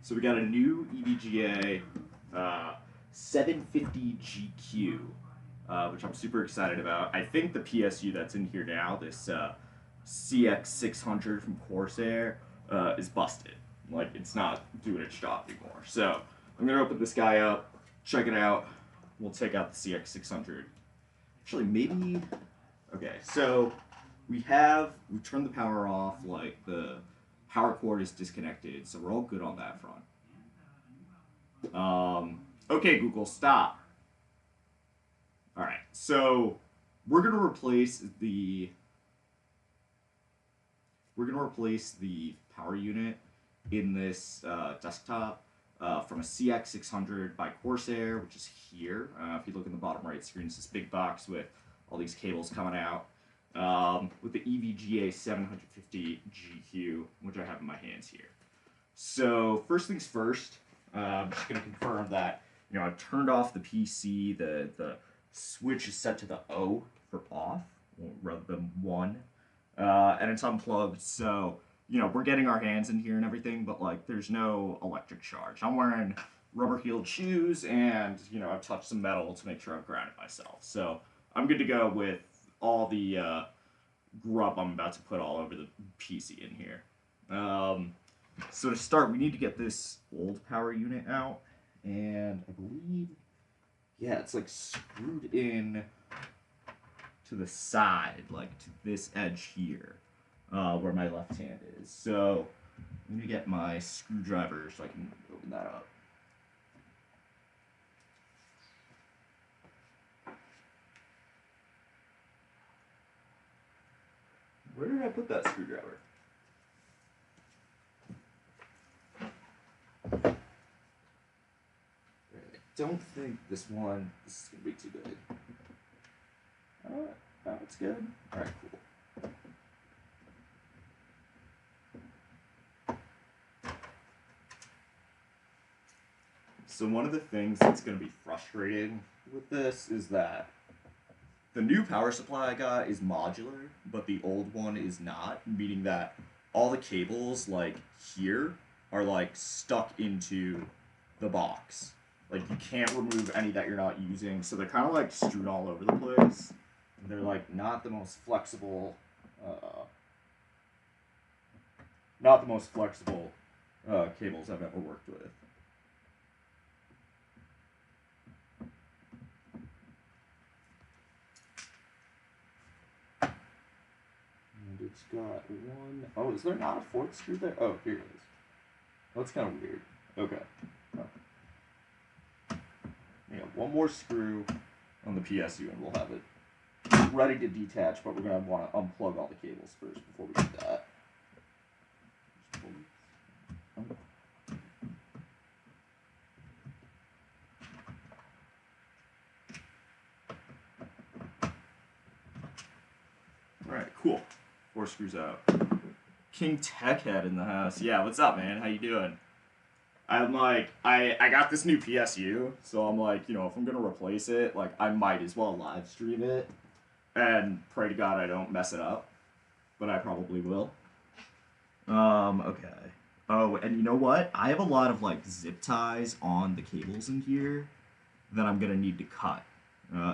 So we got a new EVGA 750 GQ, which I'm super excited about. I think the PSU that's in here now, this CX600 from Corsair, is busted. Like, it's not doing its job anymore. So I'm going to open this guy up, check it out. We'll take out the CX600. Actually, maybe... Okay, so we turned the power off, like the power cord is disconnected, so we're all good on that front. Okay, Google, stop. All right, so we're gonna replace the power unit in this desktop from a CX600 by Corsair, which is here. If you look in the bottom right screen, it's this big box with all these cables coming out. With the EVGA 750 GQ, which I have in my hands here. So first things first, I'm just going to confirm that I've turned off the PC. The switch is set to the O for off rather than 1, and it's unplugged. So we're getting our hands in here and everything, but like there's no electric charge. I'm wearing rubber-heeled shoes, and I've touched some metal to make sure I've grounded myself. So I'm good to go with all the grub I'm about to put all over the PC in here. So to start, we need to get this old power unit out, and I believe, yeah, it's like screwed in to the side, like to this edge here, where my left hand is. So I'm gonna get my screwdriver so I can open that up. Where did I put that screwdriver? I don't think this is going to be too good. Oh, it's good. All right, cool. So one of the things that's going to be frustrating with this is that the new power supply I got is modular, but the old one is not, meaning that all the cables, like, here are, like, stuck into the box. Like, you can't remove any that you're not using, so they're kind of, like, strewn all over the place. They're, like, not the most flexible, cables I've ever worked with. It's got one. Oh, is there not a fourth screw there? Oh, here it is. That's kind of weird. Okay. Yeah, one more screw on the PSU and we'll have it ready to detach, but we're going to want to unplug all the cables first before we do that. Alright, cool. 4 screws out. King Tech Head in the house. Yeah, what's up, man? How you doing? I'm like, I got this new PSU, so I'm like, if I'm gonna replace it, like, I might as well live stream it, and pray to God I don't mess it up, but I probably will. Okay. Oh, and you know what? I have a lot of, like, zip ties on the cables in here that I'm gonna need to cut.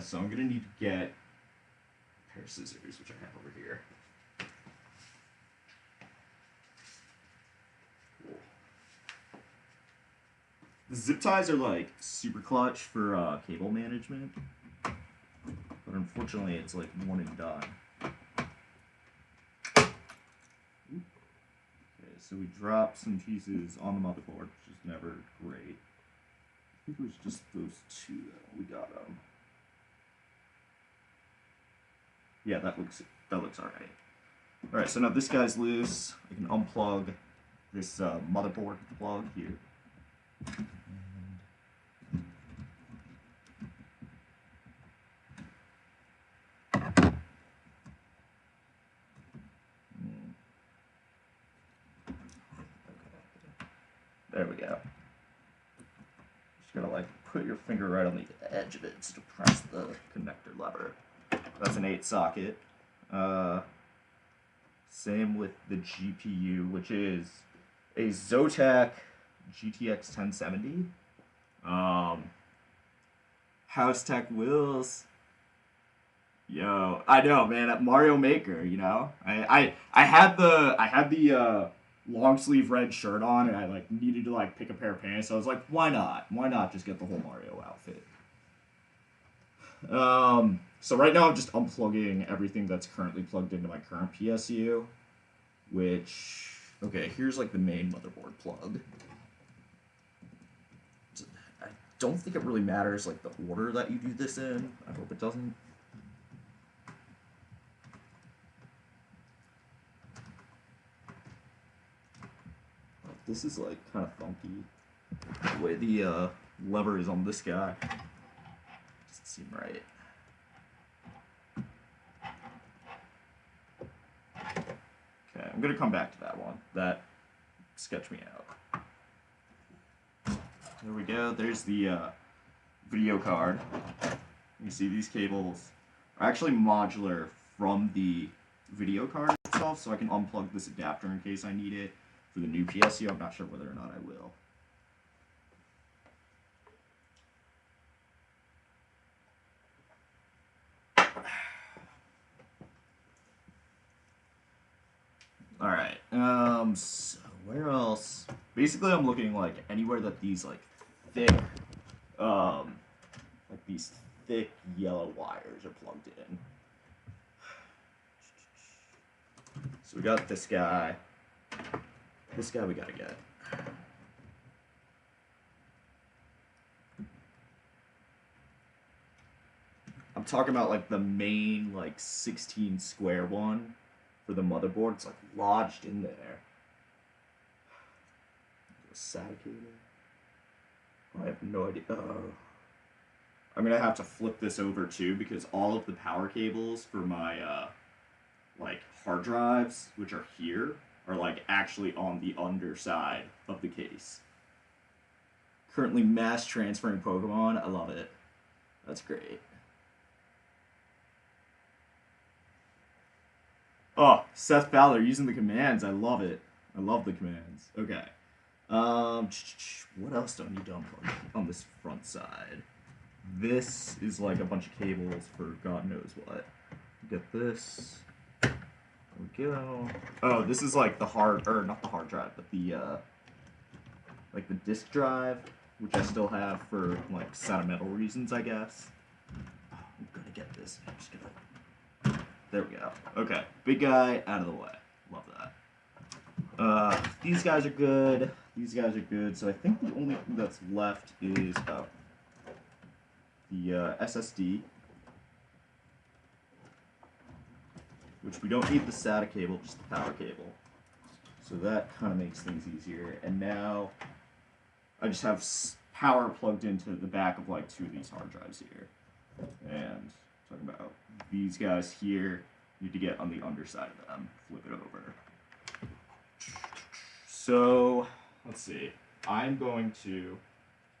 So I'm gonna need to get a pair of scissors, which I have over here. The zip ties are like super clutch for cable management, but unfortunately it's like one and done. Okay, so we dropped some pieces on the motherboard, which is never great. I think it was just those 2 that we got them. Yeah, that looks alright. Alright, so now this guy's loose. I can unplug this motherboard plug here. There we go. Just gotta like put your finger right on the edge of it to press the connector lever. That's an 8 socket. Same with the GPU, which is a Zotac GTX 1070. House Tech Wheels. Yo, I know, man. At Mario Maker, you know, I had the long sleeve red shirt on, and I like needed to like pick a pair of pants. So I was like, why not? Why not just get the whole Mario outfit? So right now I'm just unplugging everything that's currently plugged into my current PSU, which okay, here's like the main motherboard plug. I don't think it really matters like the order that you do this in. I hope it doesn't. This is like kind of funky. The way the lever is on this guy doesn't seem right. Okay, I'm gonna come back to that one. That sketched me out. There we go. There's the video card. You see these cables are actually modular from the video card itself, so I can unplug this adapter in case I need it for the new PSU. I'm not sure whether or not I will. All right. So where else? Basically, I'm looking like anywhere that these like thick, like these thick yellow wires are plugged in. So we got this guy. This guy we gotta get. I'm talking about like the main like 16 square one for the motherboard. It's like lodged in there. SATA cable. I have no idea. I'm gonna have to flip this over too because all of the power cables for my like hard drives, which are here, are like actually on the underside of the case. Currently mass transferring Pokemon. I love it. That's great. Oh, Seth Fowler using the commands. I love it. I love the commands. Okay. What else do I need to unplug on this front side? This is like a bunch of cables for God knows what. Get this. There we go. Oh, this is like the hard, or not the hard drive, but the like the disk drive, which I still have for like sentimental reasons, I guess. Oh, I'm gonna get this. I'm just gonna. There we go. Okay, big guy out of the way. Love that. These guys are good. These guys are good. So I think the only thing that's left is the SSD, which we don't need the SATA cable, just the power cable. So that kind of makes things easier. And now I just have power plugged into the back of like 2 of these hard drives here. And talking about these guys here, need to get on the underside of them, flip it over. So let's see. I'm going to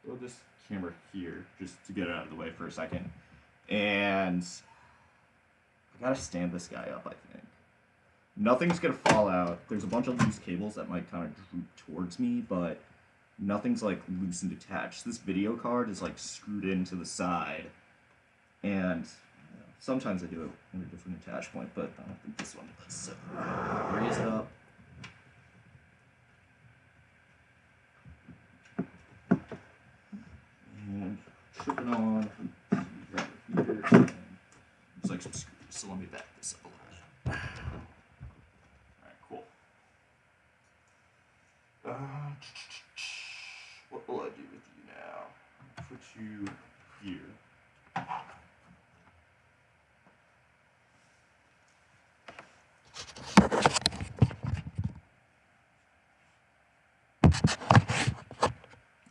throw this camera here just to get it out of the way for a second. And I gotta stand this guy up, I think. Nothing's gonna fall out. There's a bunch of loose cables that might kind of droop towards me, but nothing's like loose and detached. This video card is like screwed into the side, and sometimes I do it in a different attach point, but I don't think this one does. So raise it up. And trip it on. Here. Looks like some screws, so let me back this up a little bit. Alright, cool. What will I do with you now? Put you here.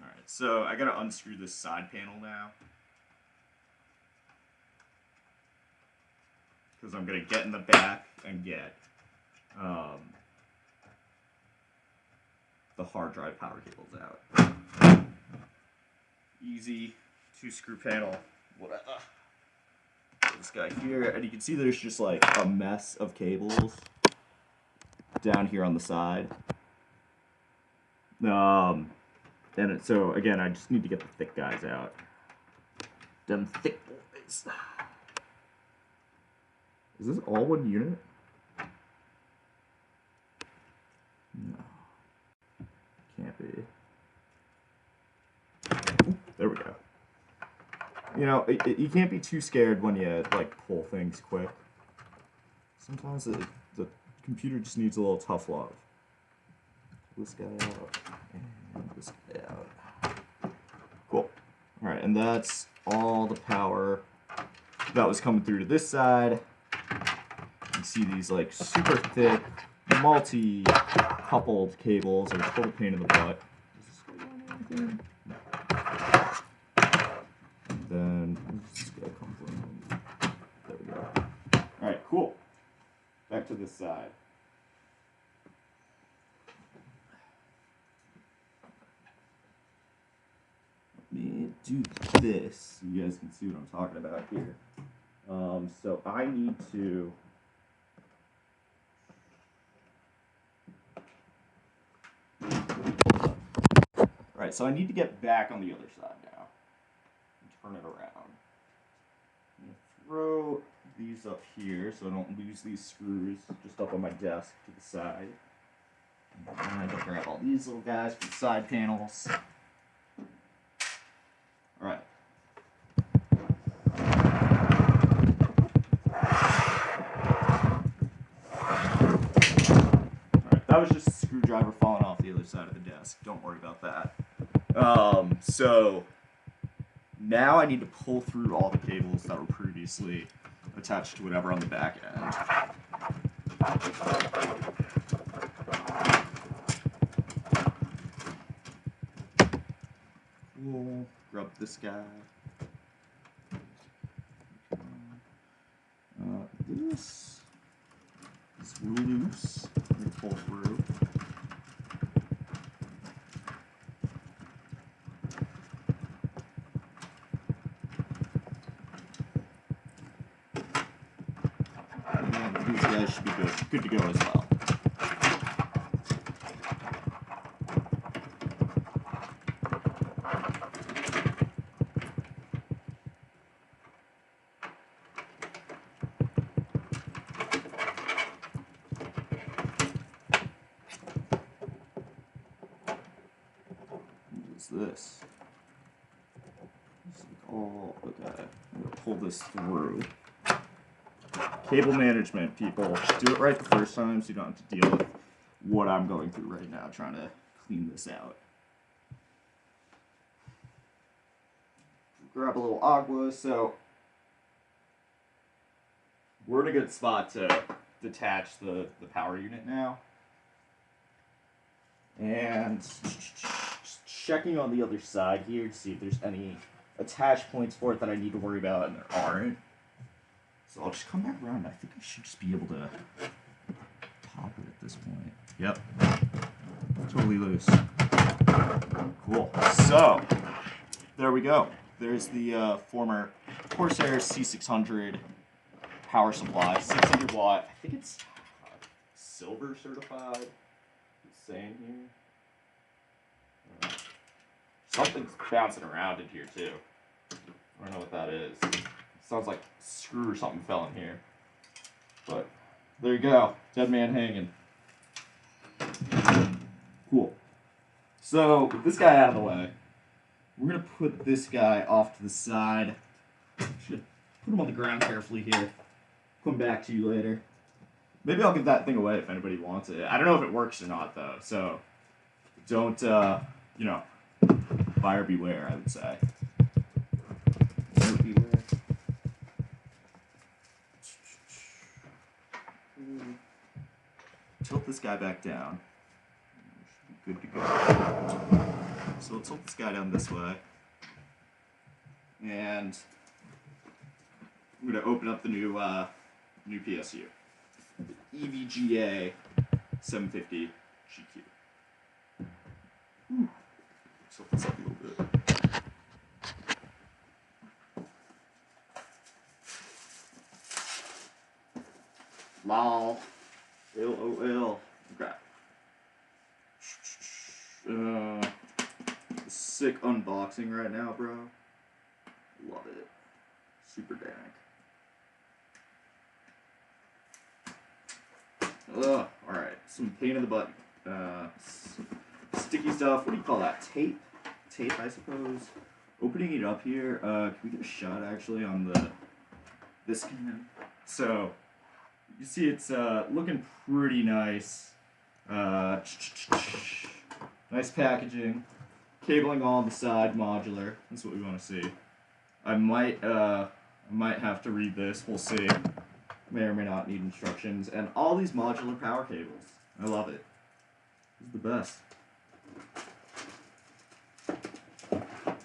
Alright, so I gotta unscrew this side panel now. Because I'm gonna get in the back and get the hard drive power cables out. Easy 2-screw panel. Whatever. This guy here, and you can see there's just like a mess of cables down here on the side. And so again, I just need to get the thick guys out. Them thick boys. Is this all one unit? No. Can't be. Ooh, there we go. You know, you can't be too scared when you, like, pull things quick. Sometimes the computer just needs a little tough love. Pull this guy out, and this guy out. Cool. Alright, and that's all the power that was coming through to this side. You see these, like, super thick, multi-coupled cables are a total pain in the butt. Is this going on anything? No. And then, where's this guy come from? There we go. Alright, cool. Back to this side. Let me do this so you guys can see what I'm talking about here. So I need to... Alright, so I need to get back on the other side now. And turn it around. I'm going to throw these up here so I don't lose these screws just up on my desk to the side. And I'm going to grab all these little guys from the side panels. Alright. That was just a screwdriver falling off the other side of the desk. Don't worry about that. So now I need to pull through all the cables that were previously attached to whatever on the back end. Cool. Grab this guy. This is loose. Let me pull through. And these guys should be good to go as well. This. Oh, okay. I'm gonna pull this through. Cable management, people. Do it right the first time so you don't have to deal with what I'm going through right now, trying to clean this out. Grab a little agua. So we're in a good spot to detach the power unit now. And checking on the other side here to see if there's any attach points for it that I need to worry about, and there aren't. So I'll just come back around. I think I should just be able to pop it at this point. Yep. Totally loose. Cool. So, there we go. There's the former Corsair C600 power supply. 600 watt. I think it's silver certified. It's saying here. Something's bouncing around in here too. I don't know what that is. It sounds like a screw or something fell in here. But there you go. Dead man hanging. Cool. So with this guy out of the way, we're gonna put this guy off to the side. Should put him on the ground carefully here. Come back to you later. Maybe I'll give that thing away if anybody wants it. I don't know if it works or not though. So don't you know, buyer beware, I would say. Buyer beware. Tilt this guy back down. Should be good to go. So we'll tilt this guy down this way. And I'm going to open up the new PSU. The EVGA 750 GQ. Tilt this up a little bit. LOL. LOL. Okay. The sick unboxing right now, bro. Love it. Super dank. Ugh, alright. Some pain in the butt. Sticky stuff. What do you call that? Tape? Tape, I suppose. Opening it up here. Can we get a shot, actually, on this can? So, you see it's looking pretty nice. Nice packaging. Cabling all on the side, modular. That's what we want to see. I might have to read this. We'll see. May or may not need instructions. And all these modular power cables. I love it. This is the best.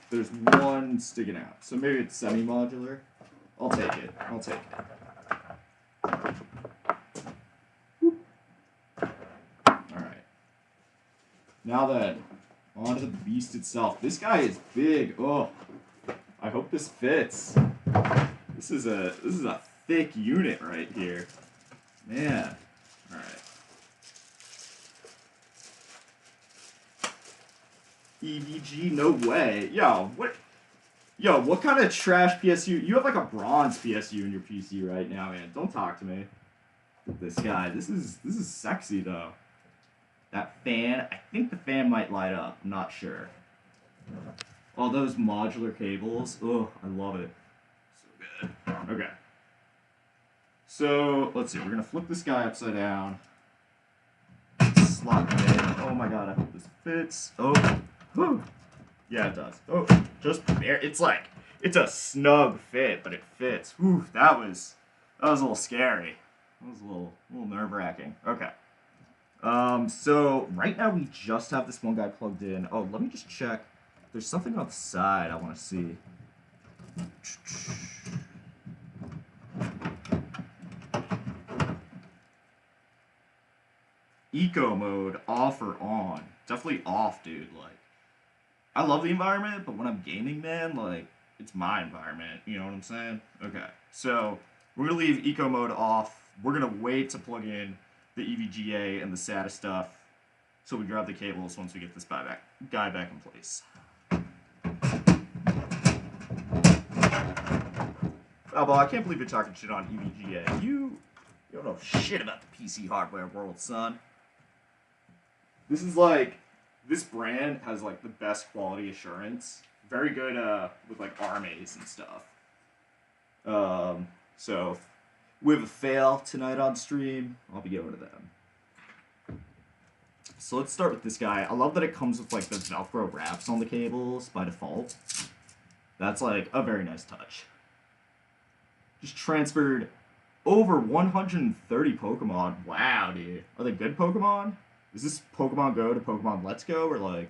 There's one sticking out. So maybe it's semi-modular. I'll take it. I'll take it. Alright. Now then, on to the beast itself. This guy is big. Oh, I hope this fits. This is a thick unit right here. Man. Alright. EVG, no way. Yo, what kind of trash PSU? You have like a bronze PSU in your PC right now, man. Don't talk to me. This guy. This is sexy though. That fan, I think the fan might light up. I'm not sure. All those modular cables. Oh, I love it. So good. Okay. So, let's see. We're going to flip this guy upside down. Slot it in. Oh my god, I hope this fits. Oh. Whew. Yeah, it does. Oh, just there. It's like, it's a snug fit, but it fits. Whew, that was a little scary. That was a little nerve-wracking. Okay. So right now we just have this one guy plugged in. Oh, let me just check. There's something on the side I want to see. Eco mode, off or on? Definitely off, dude. Like, I love the environment, but when I'm gaming, man, like, it's my environment. You know what I'm saying? Okay. So we're gonna leave eco mode off. We're gonna wait to plug in the EVGA and the SATA stuff, so we grab the cables once we get this guy back in place. Oh, well, I can't believe you're talking shit on EVGA. You don't know shit about the PC hardware world, son. This is like, this brand has like the best quality assurance. Very good with like RMAs and stuff. So we have a fail tonight on stream. I'll be going to them. So let's start with this guy. I love that it comes with like the Velcro wraps on the cables by default. That's like a very nice touch. Just transferred over 130 Pokemon. Wow, dude. Are they good Pokemon? Is this Pokemon Go to Pokemon Let's Go, or like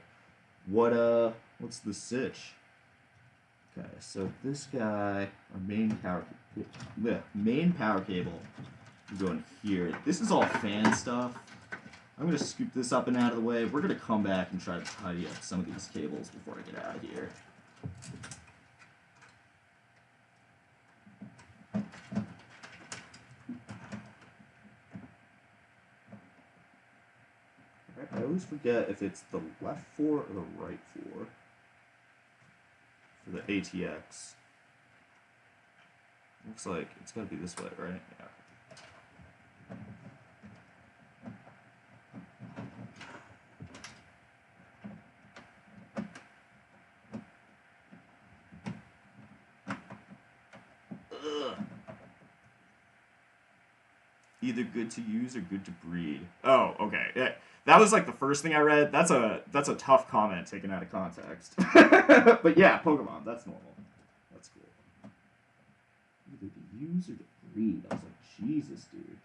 what's the sitch? Okay, so this guy, our main power cable, is going here. This is all fan stuff. I'm gonna scoop this up and out of the way. We're gonna come back and try to tidy up some of these cables before I get out of here. I always forget if it's the left 4 or the right 4 for the ATX. Looks like it's gotta be this way, right? Yeah. Ugh. Either good to use or good to breed. Oh, okay. Yeah. That was like the first thing I read. That's a tough comment taken out of context. But yeah, Pokemon, that's normal. That's cool. Either to use or to breed. I was like, Jesus, dude.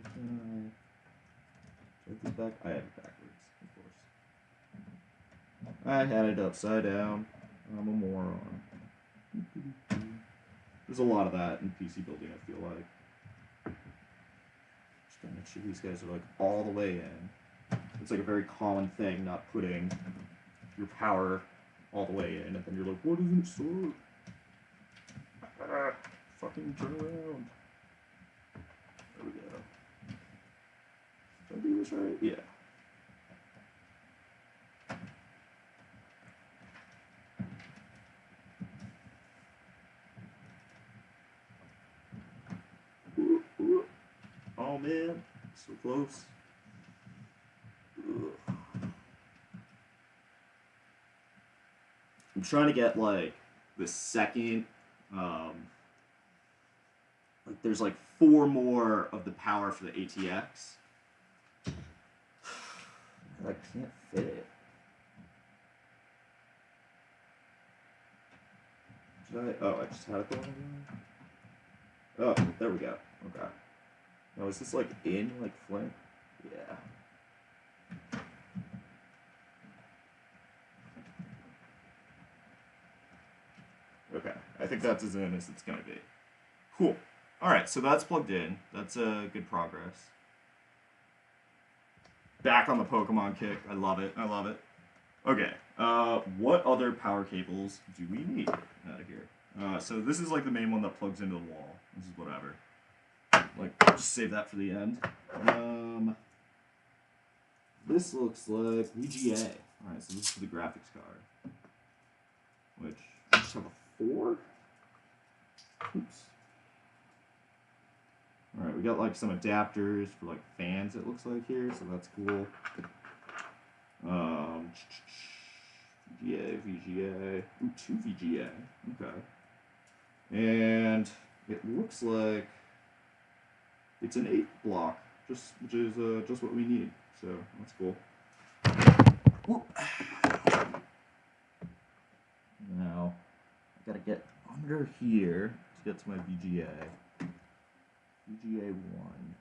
How can I take this back? I had it backwards, of course. I had it upside down. I'm a moron. There's a lot of that in PC building, I feel like. Gotta make sure these guys are like all the way in. It's like a very common thing, not putting your power all the way in, and then you're like, what isn't it so? Fucking turn around. There we go. Did I do this right? Yeah. Oh man, so close. Ugh. I'm trying to get like the second, like there's like 4 more of the power for the ATX. I can't fit it. I just had it going. Oh, there we go. Okay. Now is this like in like Flint? Yeah. Okay, I think that's as in as it's gonna be. Cool. All right, so that's plugged in. That's good progress. Back on the Pokemon kick. I love it. I love it. Okay. What other power cables do we need out of here? So this is like the main one that plugs into the wall. This is whatever. Like, just save that for the end. This looks like VGA. All right, so this is for the graphics card, which I just have a 4. Oops. All right, we got like some adapters for like fans. It looks like here, so that's cool. VGA. Ooh, 2 VGA. Okay. And it looks like it's an 8 block, which is just what we need. So that's cool. Whoop. Now I gotta get under here to get to my VGA. VGA 1.